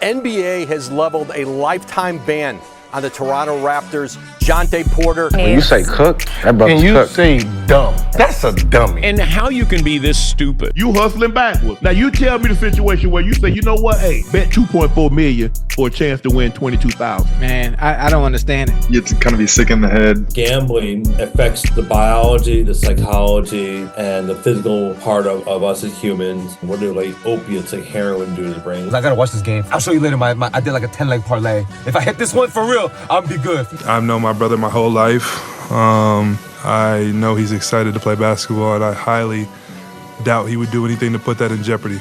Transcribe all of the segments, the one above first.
NBA has leveled a lifetime ban on the Toronto Raptors' Jontay Porter. When you say cook, that brother's and you cook. say dumb, that's a dummy. And how you can be this stupid. You hustling backwards. Now you tell me the situation where you say, you know what, hey, bet 2.4 million for a chance to win 22,000. Man, I don't understand it. You have to kind of be sick in the head. Gambling affects the biology, the psychology, and the physical part of us as humans. What do like opiates, like heroin, do to the brain? I gotta watch this game. I'll show you later. I did like a 10-leg parlay. If I hit this one for real, I'll be good. I've known my brother my whole life. I know he's excited to play basketball, and I highly doubt he would do anything to put that in jeopardy.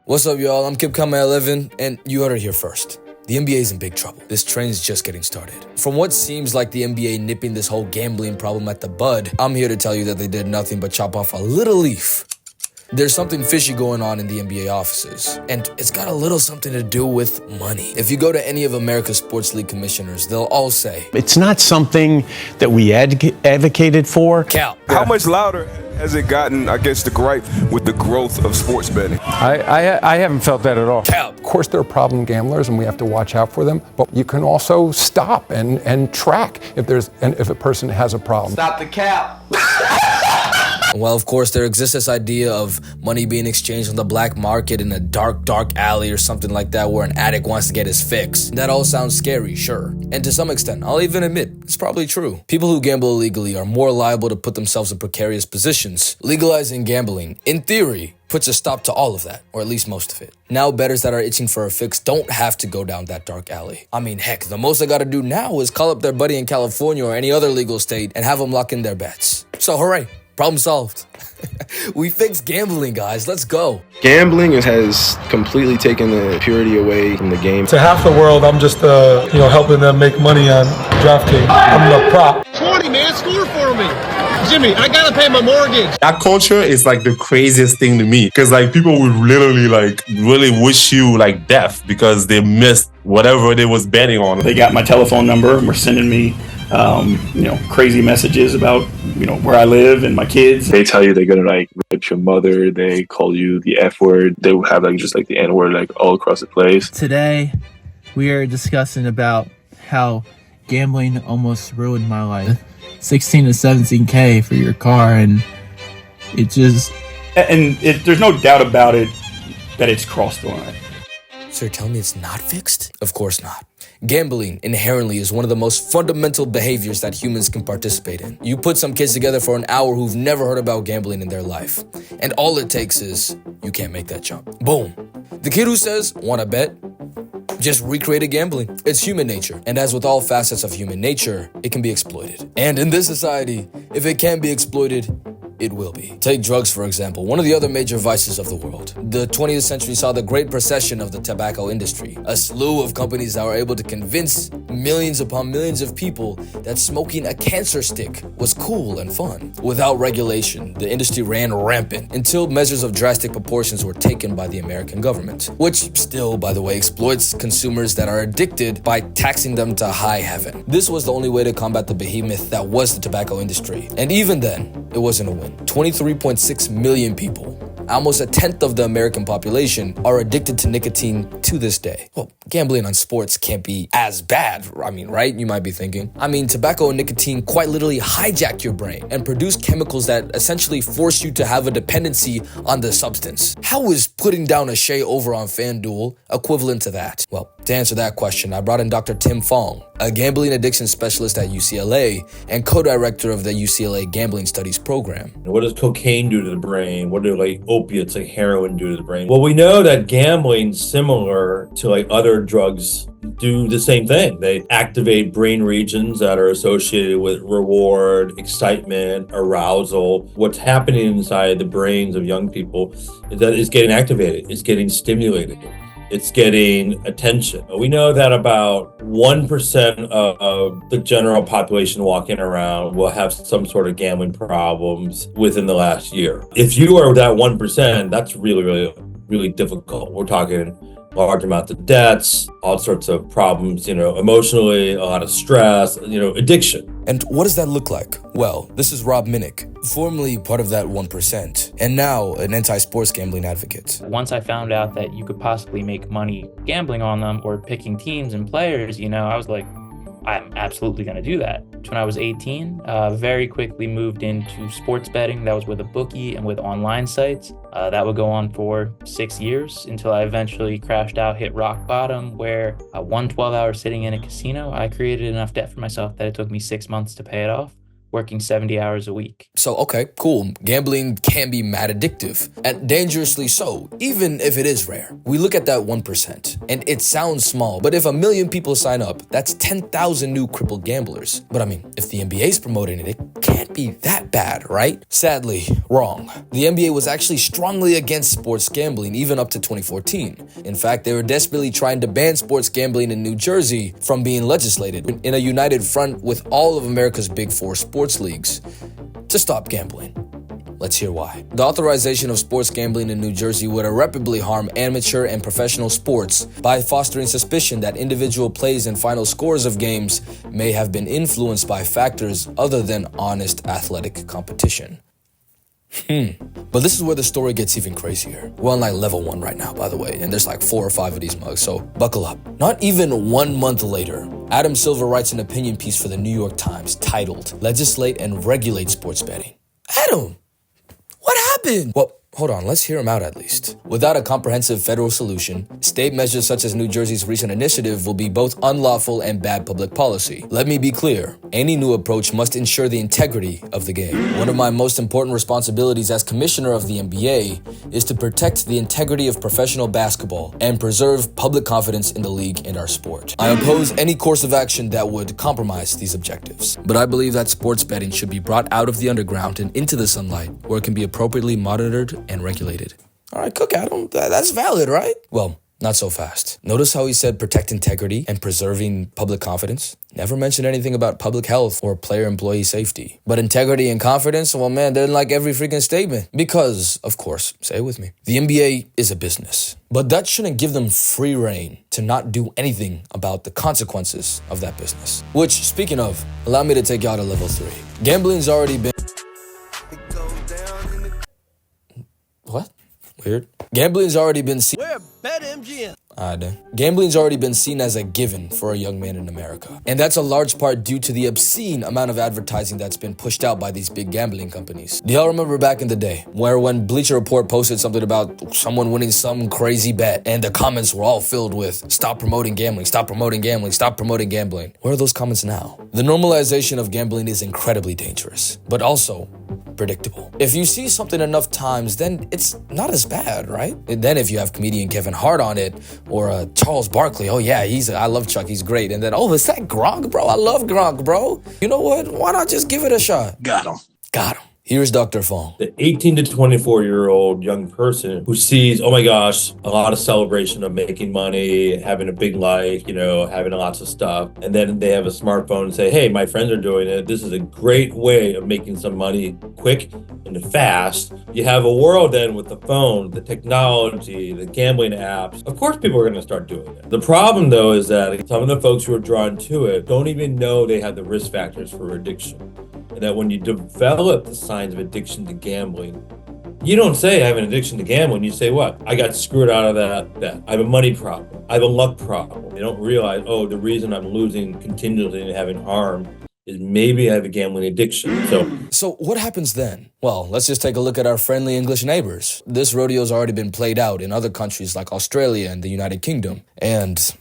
What's up, y'all? I'm Kip Kama 11, and you heard it here first. The NBA is in big trouble. This train's just getting started. From what seems like the NBA nipping this whole gambling problem at the bud, I'm here to tell you that they did nothing but chop off a little leaf. There's something fishy going on in the NBA offices, and it's got a little something to do with money. If you go to any of America's sports league commissioners, they'll all say, It's not something that we advocated for. Cal. How much louder has it gotten against the gripe with the growth of sports betting? I haven't felt that at all. Cal. Of course, there are problem gamblers, and we have to watch out for them. But you can also stop and track if a person has a problem. Stop the cap. Well, of course, there exists this idea of money being exchanged on the black market in a dark alley or something like that where an addict wants to get his fix. That all sounds scary, sure. And to some extent, I'll even admit, it's probably true. People who gamble illegally are more liable to put themselves in precarious positions. Legalizing gambling, in theory, puts a stop to all of that, or at least most of it. Now bettors that are itching for a fix don't have to go down that dark alley. I mean, heck, the most they gotta do now is call up their buddy in California or any other legal state and have them lock in their bets. So hooray. Problem solved. We fixed gambling, guys. Let's go. Gambling has completely taken the purity away from the game. To half the world, I'm just helping them make money on DraftKings. I'm the prop. 20, man, score for me. Jimmy, I gotta pay my mortgage. That culture is like the craziest thing to me, because like people would literally like really wish you like death because they missed whatever they was betting on. They got my telephone number and were sending me crazy messages about, where I live and my kids. They tell you they're gonna like rape your mother. They call you the F word. They will have like just like the N word like all across the place. Today, we are discussing about how gambling almost ruined my life. 16 to 17K for your car, and it just... there's no doubt about it that it's crossed the line. So you're telling me it's not fixed? Of course not. Gambling inherently is one of the most fundamental behaviors that humans can participate in. You put some kids together for an hour who've never heard about gambling in their life, and all it takes is you can't make that jump. Boom. The kid who says, wanna bet? Just recreated gambling. It's human nature. And as with all facets of human nature, it can be exploited. And in this society, if it can be exploited, it will be. Take drugs, for example, one of the other major vices of the world. The 20th century saw the great procession of the tobacco industry, a slew of companies that were able to convince millions upon millions of people that smoking a cancer stick was cool and fun. Without regulation, the industry ran rampant until measures of drastic proportions were taken by the American government, which still, by the way, exploits consumers that are addicted by taxing them to high heaven. This was the only way to combat the behemoth that was the tobacco industry. And even then, it wasn't a win. 23.6 million people, almost a tenth of the American population, are addicted to nicotine to this day. Well, gambling on sports can't be as bad, right? You might be thinking. Tobacco and nicotine quite literally hijack your brain and produce chemicals that essentially force you to have a dependency on the substance. How is putting down a Shay over on FanDuel equivalent to that? Well, to answer that question, I brought in Dr. Tim Fong, a gambling addiction specialist at UCLA and co-director of the UCLA Gambling Studies program. What does cocaine do to the brain? What do like opiates, like heroin, do to the brain? Well, we know that gambling, similar to like other drugs, do the same thing. They activate brain regions that are associated with reward, excitement, arousal. What's happening inside the brains of young people is that it's getting activated, it's getting stimulated. It's getting attention. We know that about 1% of the general population walking around will have some sort of gambling problems within the last year. If you are that 1%, that's really difficult. We're talking large amounts of debts, all sorts of problems, emotionally, a lot of stress, addiction. And what does that look like? Well, this is Rob Minnick, formerly part of that 1%, and now an anti-sports gambling advocate. Once I found out that you could possibly make money gambling on them or picking teams and players, I was like, I'm absolutely going to do that. When I was 18, very quickly moved into sports betting. That was with a bookie and with online sites. That would go on for 6 years until I eventually crashed out, hit rock bottom, where 12 hours sitting in a casino, I created enough debt for myself that it took me 6 months to pay it off, working 70 hours a week. So, okay, cool. Gambling can be mad addictive, and dangerously so, even if it is rare. We look at that 1%, and it sounds small, but if 1 million people sign up, that's 10,000 new crippled gamblers. But I mean, if the NBA's promoting it, it can't be that bad, right? Sadly, wrong. The NBA was actually strongly against sports gambling, even up to 2014. In fact, they were desperately trying to ban sports gambling in New Jersey from being legislated in a united front with all of America's big four sports leagues to stop gambling. Let's hear why. The authorization of sports gambling in New Jersey would irreparably harm amateur and professional sports by fostering suspicion that individual plays and final scores of games may have been influenced by factors other than honest athletic competition. But this is where the story gets even crazier. We're on like level 1 right now, by the way, and there's like 4 or 5 of these mugs, so buckle up. Not even 1 month later, Adam Silver writes an opinion piece for the New York Times titled, "Legislate and Regulate Sports Betting." Adam, what happened? Well, hold on, let's hear him out at least. Without a comprehensive federal solution, state measures such as New Jersey's recent initiative will be both unlawful and bad public policy. Let me be clear, any new approach must ensure the integrity of the game. One of my most important responsibilities as commissioner of the NBA is to protect the integrity of professional basketball and preserve public confidence in the league and our sport. I oppose any course of action that would compromise these objectives. But I believe that sports betting should be brought out of the underground and into the sunlight, where it can be appropriately monitored and regulated. All right, Cook Adam, that's valid, right? Well, not so fast. Notice how he said protect integrity and preserving public confidence? Never mentioned anything about public health or player-employee safety. But integrity and confidence, well, man, they're in like every freaking statement. Because, of course, say it with me, the NBA is a business. But that shouldn't give them free reign to not do anything about the consequences of that business. Which, speaking of, allow me to take y'all to level 3. Gambling's already been... What? Weird. Gambling's already been seen. We're BetMGM. Gambling's already been seen as a given for a young man in America. And that's a large part due to the obscene amount of advertising that's been pushed out by these big gambling companies. Do y'all remember back in the day where when Bleacher Report posted something about someone winning some crazy bet and the comments were all filled with "Stop promoting gambling, stop promoting gambling, stop promoting gambling"? Where are those comments now? The normalization of gambling is incredibly dangerous, but also predictable. If you see something enough times, then it's not as bad, right? And then if you have comedian Kevin Hart on it, or Charles Barkley, oh yeah, I love Chuck, he's great. And then, oh, is that Gronk, bro? I love Gronk, bro. You know what? Why not just give it a shot? Got him. Here's Dr. Fong. The 18 to 24-year-old young person who sees, oh my gosh, a lot of celebration of making money, having a big life, having lots of stuff. And then they have a smartphone and say, hey, my friends are doing it. This is a great way of making some money quick and fast. You have a world then with the phone, the technology, the gambling apps. Of course, people are going to start doing it. The problem, though, is that some of the folks who are drawn to it don't even know they have the risk factors for addiction. And that when you develop the signs of addiction to gambling, you don't say I have an addiction to gambling. You say what? I got screwed out of that bet. I have a money problem. I have a luck problem. They don't realize, oh, the reason I'm losing continually and having harm is maybe I have a gambling addiction. So what happens then? Well, let's just take a look at our friendly English neighbors. This rodeo's already been played out in other countries like Australia and the United Kingdom. And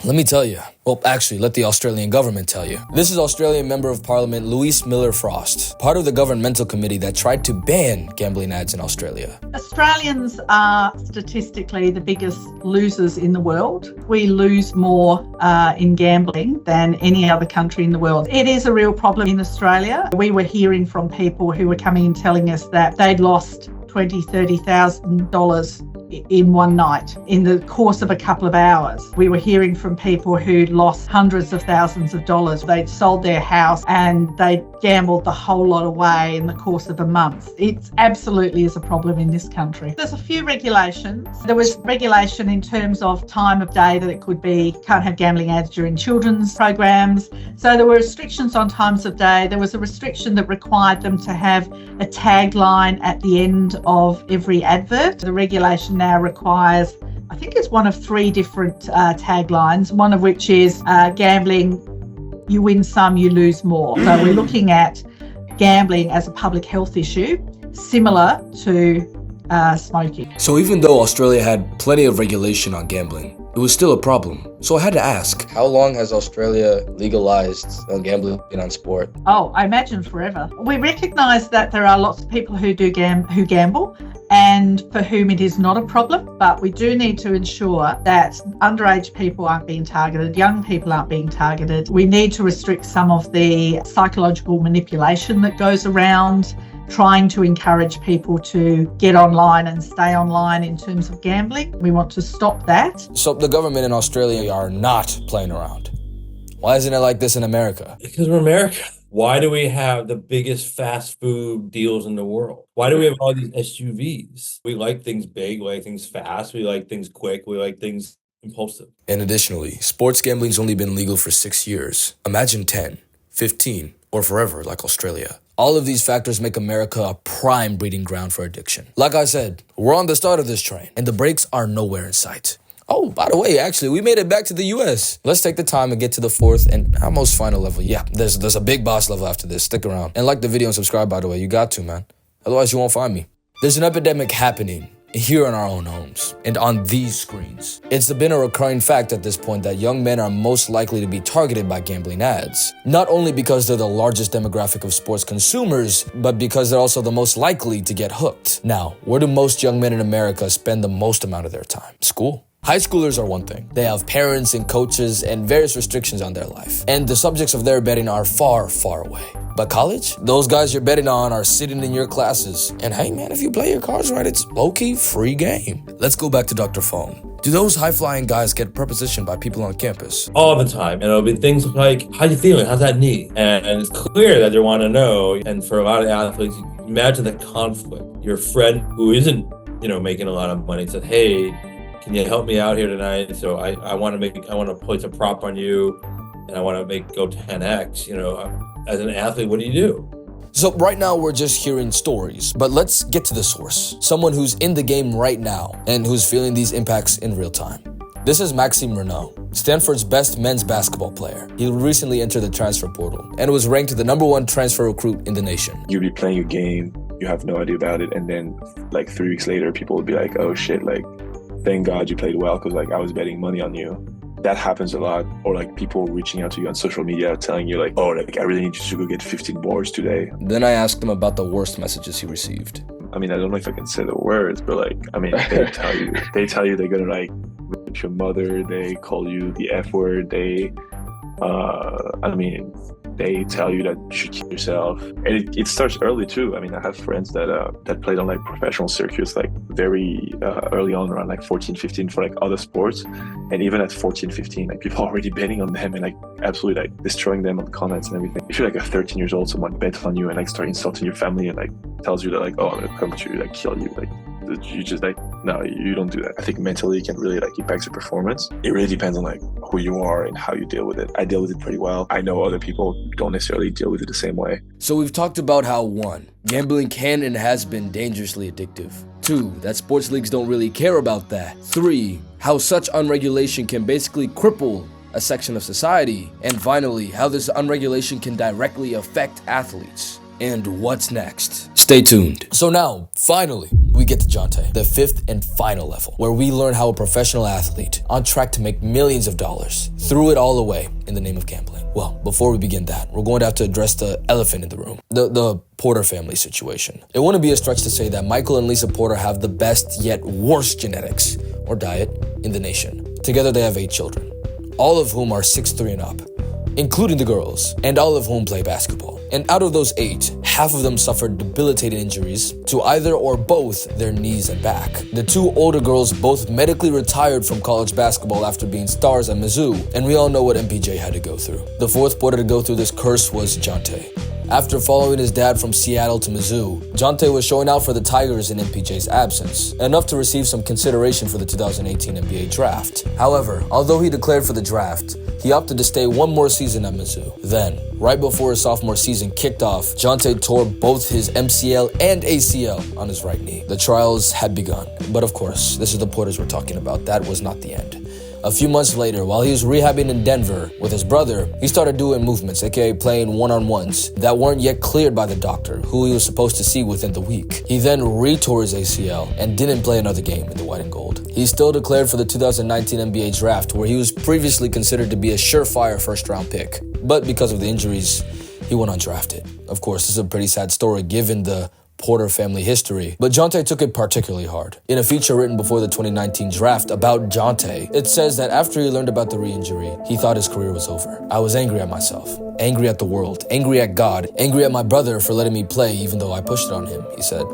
let me tell you, well, actually, let the Australian government tell you. This is Australian Member of Parliament Louise Miller-Frost, part of the governmental committee that tried to ban gambling ads in Australia. Australians are statistically the biggest losers in the world. We lose more in gambling than any other country in the world. It is a real problem in Australia. We were hearing from people who were coming and telling us that they'd lost $20,000, $30,000 in one night in the course of a couple of hours. We were hearing from people who'd lost hundreds of thousands of dollars. They'd sold their house and they'd gambled the whole lot away in the course of a month. It absolutely is a problem in this country. There's a few regulations. There was regulation in terms of time of day that it could be, can't have gambling ads during children's programs. So there were restrictions on times of day. There was a restriction that required them to have a tagline at the end of every advert. The regulation now requires, I think it's one of 3 different taglines, one of which is gambling, you win some, you lose more. So we're looking at gambling as a public health issue, similar to smoking. So even though Australia had plenty of regulation on gambling, it was still a problem. So I had to ask, how long has Australia legalized gambling on sport? Oh, I imagine forever. We recognise that there are lots of people who gamble and for whom it is not a problem, but we do need to ensure that underage people aren't being targeted, young people aren't being targeted. We need to restrict some of the psychological manipulation that goes around trying to encourage people to get online and stay online in terms of gambling. We want to stop that. So the government in Australia are not playing around. Why isn't it like this in America? Because we're America. Why do we have the biggest fast food deals in the world? Why do we have all these SUVs? We like things big, we like things fast, we like things quick, we like things impulsive. And additionally, sports gambling's only been legal for 6 years. Imagine 10, 15, or forever like Australia. All of these factors make America a prime breeding ground for addiction. Like I said, we're on the start of this train, and the brakes are nowhere in sight. Oh, by the way, actually, we made it back to the US. Let's take the time and get to the 4th and almost final level. Yeah, there's a big boss level after this. Stick around. And like the video and subscribe, by the way. You got to, man. Otherwise, you won't find me. There's an epidemic happening here in our own homes and on these screens. It's been a recurring fact at this point that young men are most likely to be targeted by gambling ads. Not only because they're the largest demographic of sports consumers, but because they're also the most likely to get hooked. Now, where do most young men in America spend the most amount of their time? School. High schoolers are one thing. They have parents and coaches and various restrictions on their life. And the subjects of their betting are far, far away. But college? Those guys you're betting on are sitting in your classes. And hey man, if you play your cards right, it's low-key free game. Let's go back to Dr. Fong. Do those high-flying guys get propositioned by people on campus? All the time. And it'll be things like, how you feeling? How's that knee? And it's clear that they want to know. And for a lot of athletes, imagine the conflict. Your friend who isn't, making a lot of money said, hey, can you help me out here tonight? So I want to place a prop on you and I want to go 10x. As an athlete, what do you do? So right now we're just hearing stories, but let's get to the source. Someone who's in the game right now and who's feeling these impacts in real time. This is Maxime Raynaud, Stanford's best men's basketball player. He recently entered the transfer portal and was ranked the #1 transfer recruit in the nation. You'd be playing a game, you have no idea about it, and then 3 weeks later, people would be like, oh shit, thank God you played well because I was betting money on you. That happens a lot. Or people reaching out to you on social media telling you I really need you to go get 15 boards today. Then I asked him about the worst messages he received. I mean, I don't know if I can say the words, but they tell you they're gonna rape your mother, they call you the F word, they tell you that you should kill yourself. And it starts early too. I mean, I have friends that played on professional circuits very early on, around 14, 15 for other sports. And even at 14, 15, people are already betting on them and absolutely destroying them on comments and everything. If you're 13 years old, someone bets on you and start insulting your family and tells you that oh, I'm gonna come to you, kill you, you just no, you don't do that. I think mentally it can really impact your performance. It really depends on who you are and how you deal with it. I deal with it pretty well. I know other people don't necessarily deal with it the same way. So we've talked about how 1, gambling can and has been dangerously addictive. 2, that sports leagues don't really care about that. 3, how such unregulation can basically cripple a section of society. And finally, how this unregulation can directly affect athletes. And what's next? Stay tuned. So now, finally, we get to Jontay, the 5th and final level, where we learn how a professional athlete on track to make millions of dollars threw it all away in the name of gambling. Well, before we begin that, we're going to have to address the elephant in the room, the Porter family situation. It wouldn't be a stretch to say that Michael and Lisa Porter have the best yet worst genetics or diet in the nation. Together they have 8 children, all of whom are 6'3" and up, including the girls, and all of whom play basketball. And out of those 8, half of them suffered debilitating injuries to either or both their knees and back. The 2 older girls both medically retired from college basketball after being stars at Mizzou, and we all know what MPJ had to go through. The 4th Porter to go through this curse was Jontay. After following his dad from Seattle to Mizzou, Jontay was showing out for the Tigers in MPJ's absence, enough to receive some consideration for the 2018 NBA draft. However, although he declared for the draft, he opted to stay one more season at Mizzou. Then, right before his sophomore season kicked off, Jontay tore both his MCL and ACL on his right knee. The trials had begun, but of course, this is the Porters we're talking about. That was not the end. A few months later, while he was rehabbing in Denver with his brother, he started doing movements, aka playing one-on-ones, that weren't yet cleared by the doctor, who he was supposed to see within the week. He then re-tore his ACL and didn't play another game in the white and gold. He still declared for the 2019 NBA draft, where he was previously considered to be a surefire first-round pick. But because of the injuries, he went undrafted. Of course, this is a pretty sad story given the Porter family history, but Jontay took it particularly hard. In a feature written before the 2019 draft about Jontay, it says that after he learned about the re-injury, he thought his career was over. I was angry at myself, angry at the world, angry at God, angry at my brother for letting me play even though I pushed it on him, he said.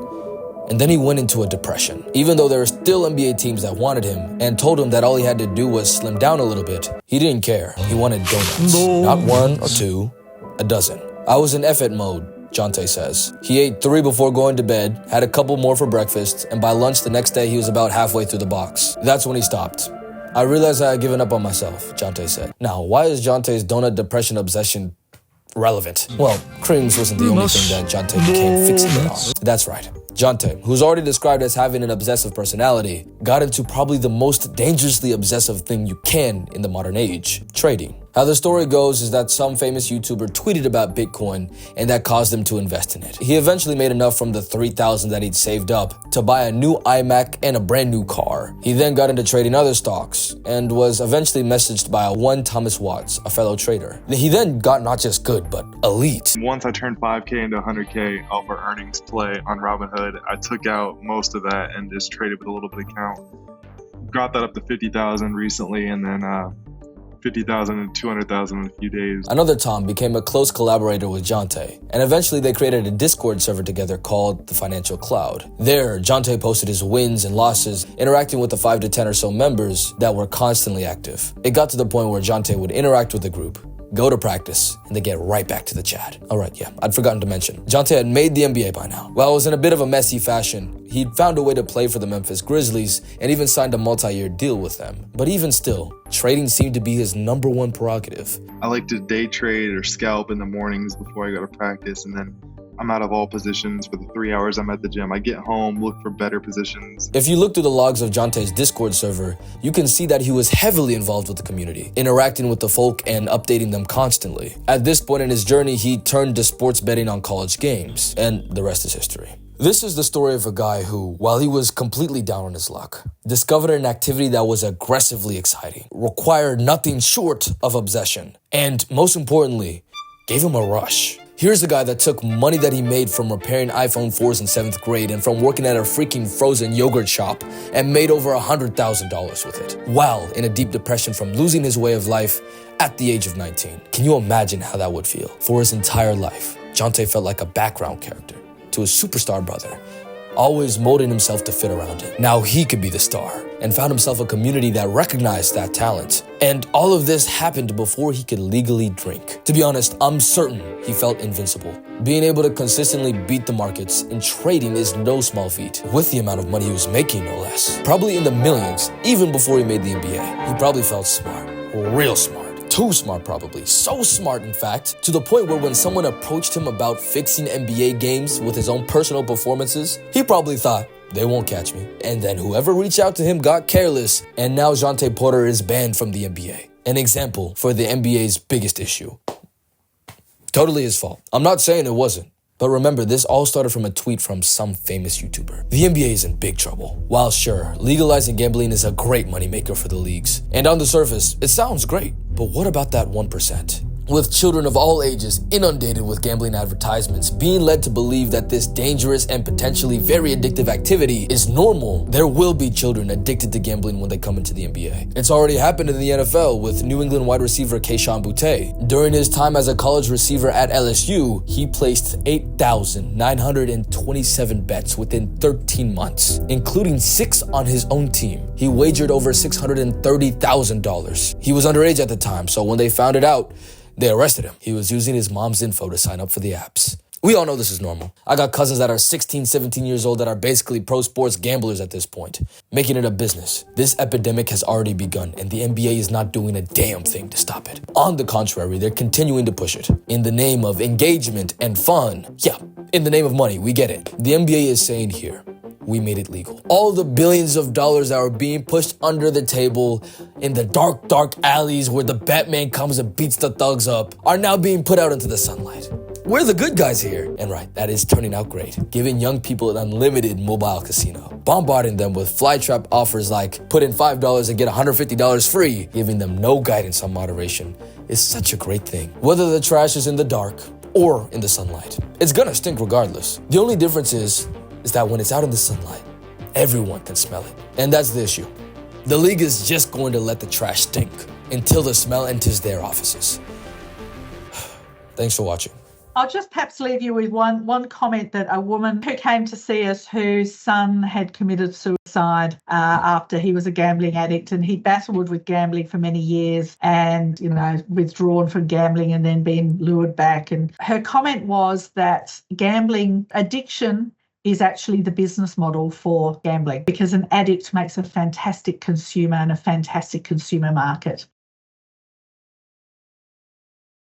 And then he went into a depression. Even though there were still NBA teams that wanted him and told him that all he had to do was slim down a little bit, he didn't care. He wanted donuts. Not one or two, a dozen. I was in F-it mode, Jontay says. He ate 3 before going to bed, had a couple more for breakfast, and by lunch the next day he was about halfway through the box. That's when he stopped. I realized I had given up on myself, Jontay said. Now, why is Jontay's donut depression obsession relevant? Well, creams wasn't the only thing that Jontay became fixated on. That's right. Jontay, who's already described as having an obsessive personality, got into probably the most dangerously obsessive thing you can in the modern age, trading. How the story goes is that some famous YouTuber tweeted about Bitcoin and that caused him to invest in it. He eventually made enough from the $3,000 that he'd saved up to buy a new iMac and a brand new car. He then got into trading other stocks and was eventually messaged by one Thomas Watts, a fellow trader. He then got not just good, but elite. Once I turned 5K into 100K off our earnings play on Robinhood, I took out most of that and just traded with a little bit of count. Got that up to 50,000 recently, and then 50,000 and 200,000 in a few days. Another Tom became a close collaborator with Jontay, and eventually they created a Discord server together called the Financial Cloud. There, Jontay posted his wins and losses, interacting with the 5 to 10 or so members that were constantly active. It got to the point where Jontay would interact with the group, go to practice, and then get right back to the chat. Alright, yeah, I'd forgotten to mention. Jontay had made the NBA by now. While it was in a bit of a messy fashion, he'd found a way to play for the Memphis Grizzlies and even signed a multi-year deal with them. But even still, trading seemed to be his #1 prerogative. I like to day trade or scalp in the mornings before I go to practice, and then I'm out of all positions for the 3 hours I'm at the gym. I get home, look for better positions. If you look through the logs of Jontay's Discord server, you can see that he was heavily involved with the community, interacting with the folk and updating them constantly. At this point in his journey, he turned to sports betting on college games, and the rest is history. This is the story of a guy who, while he was completely down on his luck, discovered an activity that was aggressively exciting, required nothing short of obsession, and most importantly, gave him a rush. Here's a guy that took money that he made from repairing iPhone 4s in 7th grade and from working at a freaking frozen yogurt shop and made over $100,000 with it, while in a deep depression from losing his way of life at the age of 19. Can you imagine how that would feel? For his entire life, Jontay felt like a background character to his superstar brother, always molding himself to fit around him. Now he could be the star, and found himself a community that recognized that talent. And all of this happened before he could legally drink. To be honest, I'm certain he felt invincible. Being able to consistently beat the markets in trading is no small feat, with the amount of money he was making, no less. Probably in the millions, even before he made the NBA. He probably felt smart, real smart. Too smart probably, so smart in fact, to the point where when someone approached him about fixing NBA games with his own personal performances, he probably thought, they won't catch me. And then whoever reached out to him got careless, and now Jontay Porter is banned from the NBA. An example for the NBA's biggest issue. Totally his fault. I'm not saying it wasn't. But remember, this all started from a tweet from some famous YouTuber. The NBA is in big trouble. While sure, legalizing gambling is a great moneymaker for the leagues, and on the surface, it sounds great, but what about that 1%? With children of all ages inundated with gambling advertisements, being led to believe that this dangerous and potentially very addictive activity is normal, there will be children addicted to gambling when they come into the NBA. It's already happened in the NFL with New England wide receiver Kayshon Boutte. During his time as a college receiver at LSU, he placed 8,927 bets within 13 months, including 6 on his own team. He wagered over $630,000. He was underage at the time, so when they found it out, They arrested him. He was using his mom's info to sign up for the apps. We all know this is normal. I got cousins that are 16, 17 years old that are basically pro sports gamblers at this point, making it a business. This epidemic has already begun, and the NBA is not doing a damn thing to stop it. On the contrary, they're continuing to push it. In the name of engagement and fun. Yeah, in the name of money, we get it. The NBA is saying here, we made it legal. All the billions of dollars that are being pushed under the table in the dark, dark alleys where the Batman comes and beats the thugs up are now being put out into the sunlight. We're the good guys here. And right, that is turning out great. Giving young people an unlimited mobile casino. Bombarding them with flytrap offers like put in $5 and get $150 free. Giving them no guidance on moderation is such a great thing. Whether the trash is in the dark or in the sunlight, it's gonna stink regardless. The only difference is that when it's out in the sunlight, everyone can smell it. And that's the issue. The league is just going to let the trash stink until the smell enters their offices. Thanks for watching. I'll just perhaps leave you with one comment that a woman who came to see us, whose son had committed suicide after he was a gambling addict, and he battled with gambling for many years and, withdrawn from gambling and then been lured back. And her comment was that gambling addiction is actually the business model for gambling, because an addict makes a fantastic consumer and a fantastic consumer market.